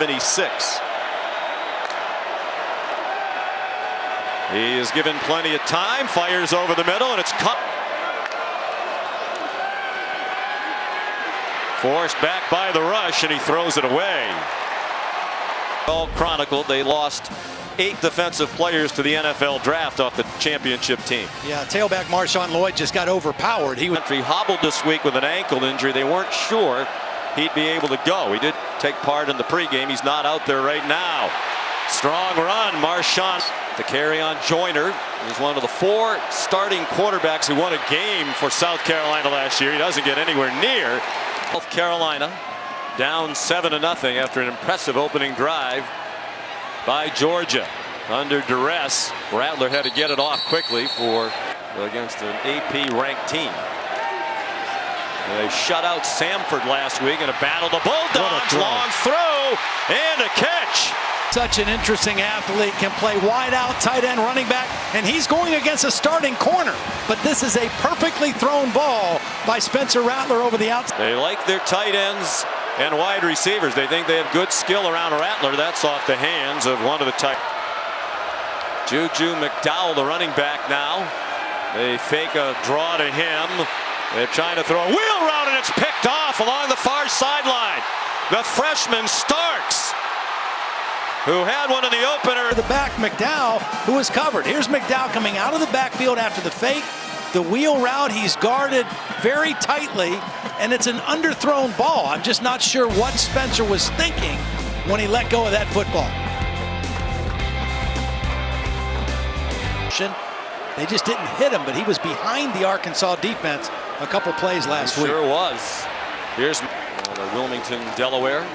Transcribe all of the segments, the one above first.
76. He is given plenty of time, fires over the middle, and it's cut. Forced back by the rush, and he throws it away. All chronicled, they lost 8 defensive players to the NFL draft off the championship team. Yeah, tailback Vershon Lloyd just got overpowered. He hobbled this week with an ankle injury. They weren't sure he'd be able to go. He did take part in the pregame. He's not out there right now. Strong run, Marshawn. The carry on Joyner. He's one of the 4 starting quarterbacks who won a game for South Carolina last year. He doesn't get anywhere near. South Carolina down 7-0 after an impressive opening drive by Georgia. Under duress, Rattler had to get it off quickly against an AP ranked team. They shut out Samford last week in a battle. The Bulldogs, long throw and a catch. Such an interesting athlete, can play wide out, tight end, running back, and he's going against a starting corner. But this is a perfectly thrown ball by Spencer Rattler over the outside. They like their tight ends and wide receivers. They think they have good skill around Rattler. That's off the hands of one of the tight. Juju McDowell, the running back now. They fake a draw to him. They're trying to throw a wheel route, and it's picked off along the far sideline. The freshman Starks, who had one in the opener. The back, McDowell, who is covered. Here's McDowell coming out of the backfield after the fake. The wheel route, he's guarded very tightly, and it's an underthrown ball. I'm just not sure what Spencer was thinking when he let go of that football. They just didn't hit him, but he was behind the Arkansas defense a couple plays last week. Sure was. Here's Wilmington, Delaware.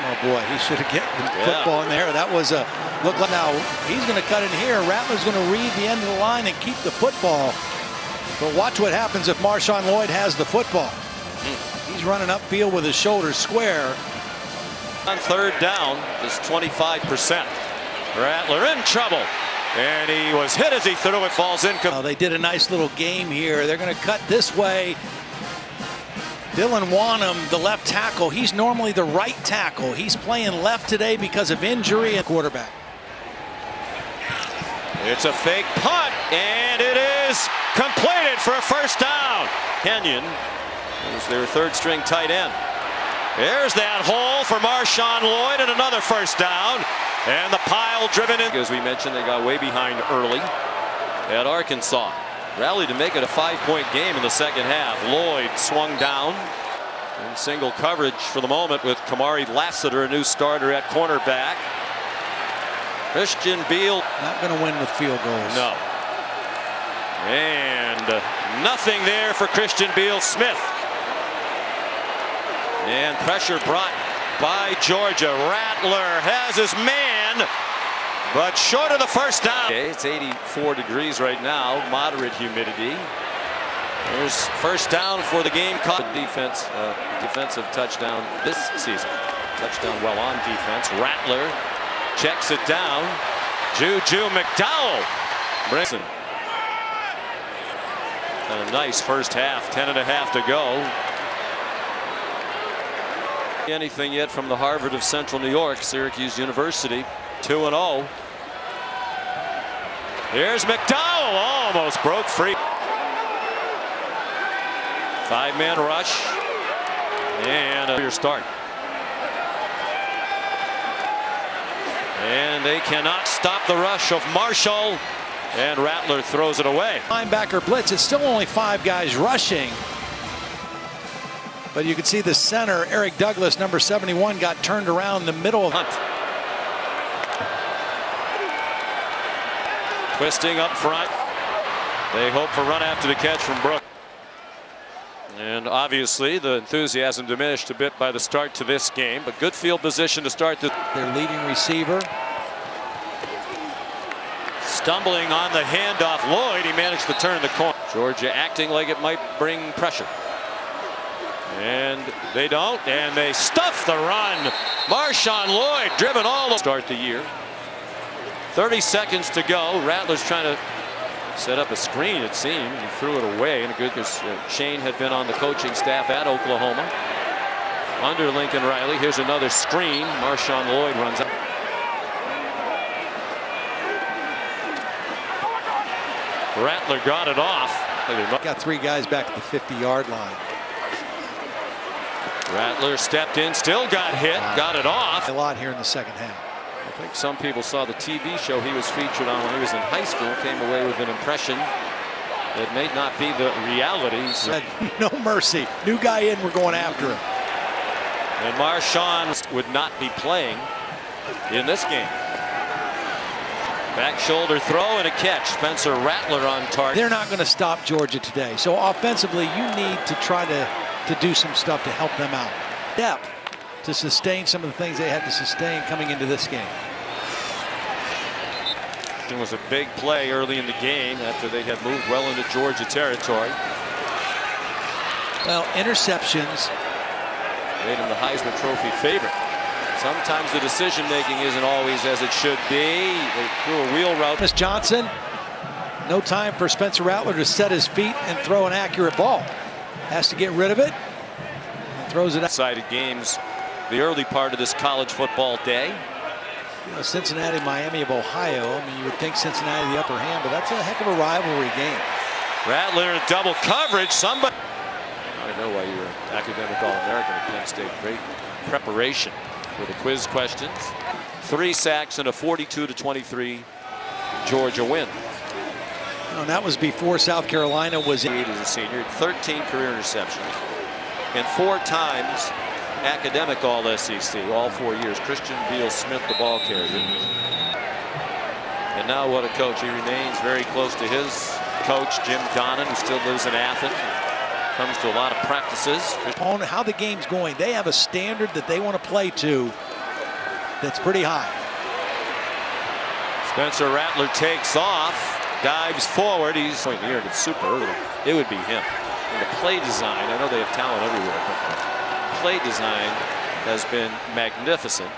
Oh boy, he should have get the football in there. That was a look. Now he's going to cut in here. Rattler's going to read the end of the line and keep the football. But watch what happens if Marshawn Lloyd has the football. He's running upfield with his shoulders square. On third down, just 25%. Rattler in trouble. And he was hit as he threw it, falls in. They did a nice little game here. They're going to cut this way. Dylan Wonnum, the left tackle, he's normally the right tackle. He's playing left today because of injury and quarterback. It's a fake punt, and it is completed for a first down. Kenyon is their third string tight end. There's that hole for Marshawn Lloyd, and another first down. And the pile driven in. As we mentioned, they got way behind early at Arkansas. Rallied to make it a 5-point game in the second half. Lloyd swung down in single coverage for the moment with Kamari Lassiter, a new starter at cornerback. Christian Beal. Not going to win with field goals. No. And nothing there for Christian Beal Smith. And pressure brought by Georgia. Rattler has his man, but short of the first down. Okay, it's 84 degrees right now, moderate humidity. There's first down for the game. Defensive touchdown this season. Touchdown well on defense. Rattler checks it down. Juju McDowell. Brinson. And a nice first half, 10.5 to go. Anything yet from the Harvard of Central New York, Syracuse University, 2-0. Here's McDowell, almost broke free. 5-man rush, and a start. And they cannot stop the rush of Marshall, and Rattler throws it away. Linebacker blitz, it's still only 5 guys rushing. But you can see the center, Eric Douglas, number 71, got turned around in the middle of Hunt. Twisting up front. They hope for run after the catch from Brook. And obviously the enthusiasm diminished a bit by the start to this game, but good field position to start their leading receiver. Stumbling on the handoff, Lloyd, he managed to turn the corner. Georgia acting like it might bring pressure. And they don't, and they stuff the run. Marshawn Lloyd driven all the start the year. 30 seconds to go. Rattler's trying to set up a screen, it seemed. He threw it away, and good because Shane had been on the coaching staff at Oklahoma. under Lincoln Riley. Here's another screen. Marshawn Lloyd runs up. Rattler got it off. Got 3 guys back at the 50-yard line. Rattler stepped in, still got hit, got it off. A lot here in the second half. I think some people saw the TV show he was featured on when he was in high school, came away with an impression that may not be the reality. Said, no mercy. New guy in, we're going after him. And Marshawn would not be playing in this game. Back shoulder throw and a catch. Spencer Rattler on target. They're not going to stop Georgia today. So offensively, you need to try to do some stuff to help them out. Depth to sustain some of the things they had to sustain coming into this game. It was a big play early in the game after they had moved well into Georgia territory. Well, interceptions made him the Heisman Trophy favorite. Sometimes the decision making isn't always as it should be. They threw a wheel route. Miss Johnson, no time for Spencer Rattler to set his feet and throw an accurate ball. Has to get rid of it and throws it out. Decided games the early part of this college football day. You know, Cincinnati, Miami of Ohio. I mean, you would think Cincinnati the upper hand, but that's a heck of a rivalry game. Rattler in double coverage. Somebody. I know why you're an academic All-American at Penn State. Great preparation for the quiz questions. 3 sacks and a 42-23 Georgia win. And that was before South Carolina was in. As a senior, 13 career interceptions, and 4 times academic All-SEC, all 4 years. Christian Beal Smith, the ball carrier. And now what a coach. He remains very close to his coach, Jim Donnan, who still lives in Athens. Comes to a lot of practices. How the game's going. They have a standard that they want to play to that's pretty high. Spencer Rattler takes off, dives forward. He's pointing here, it's super early. It would be him. And the play design, I know they have talent everywhere, but the play design has been magnificent.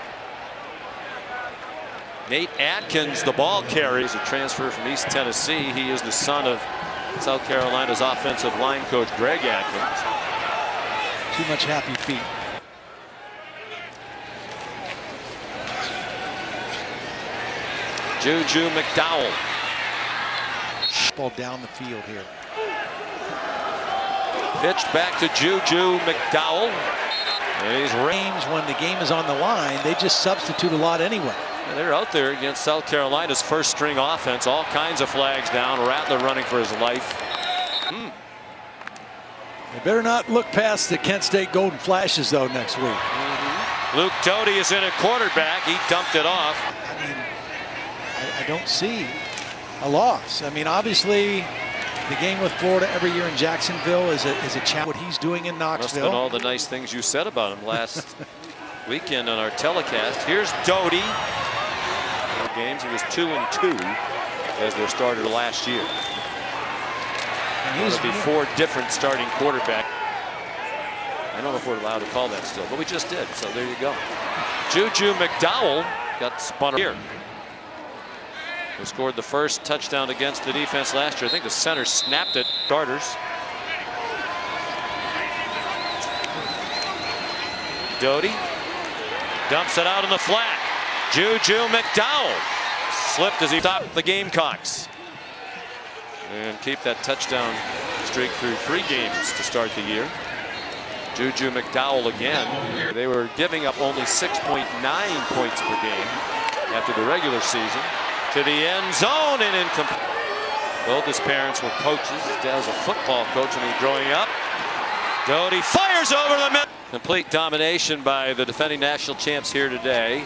Nate Atkins, the ball carries, a transfer from East Tennessee. He is the son of South Carolina's offensive line coach Greg Atkins. Too much happy feet. Juju McDowell. Ball down the field here. Pitched back to Juju McDowell. And he's range when the game is on the line. They just substitute a lot anyway. They're out there against South Carolina's first string offense. All kinds of flags down. Rattler running for his life. They better not look past the Kent State Golden Flashes, though, next week. Luke Doty is in at quarterback. He dumped it off. I mean, I don't see a loss. I mean, obviously, the game with Florida every year in Jacksonville is a challenge. What he's doing in Knoxville. Must have been all the nice things you said about him last weekend on our telecast. Here's Doty. Games. He was 2-2 as their starter last year. He's before different starting quarterback. I don't know if we're allowed to call that still, but we just did. So there you go. Juju McDowell got spun here. Who scored the first touchdown against the defense last year. I think the center snapped it. Starters. Doty dumps it out in the flat. Juju McDowell slipped as he stopped the Gamecocks. And keep that touchdown streak through 3 games to start the year. Juju McDowell again. They were giving up only 6.9 points per game after the regular season. To the end zone and incomplete. Both his parents were coaches. His dad was a football coach when he was growing up. Doty fires over the middle. Complete domination by the defending national champs here today.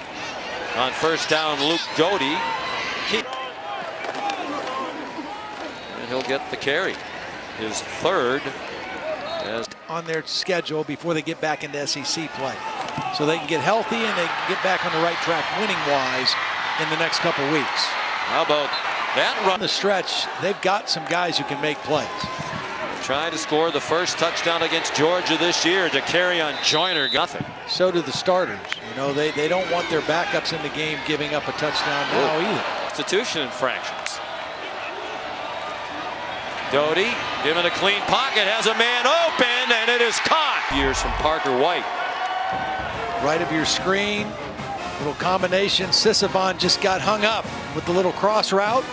On first down, Luke Doty. And he'll get the carry. His 3rd. On their schedule before they get back into SEC play. So they can get healthy and they can get back on the right track winning-wise in the next couple weeks. How about that run? On the stretch, they've got some guys who can make plays. Trying to score the first touchdown against Georgia this year. To carry on Joyner, nothing. So do the starters. You know, they don't want their backups in the game giving up a touchdown now either. Substitution infractions. Doty given a clean pocket, has a man open, and it is caught. Years from Parker White. right of your screen. Little combination. Jovaughn just got hung up with the little cross route.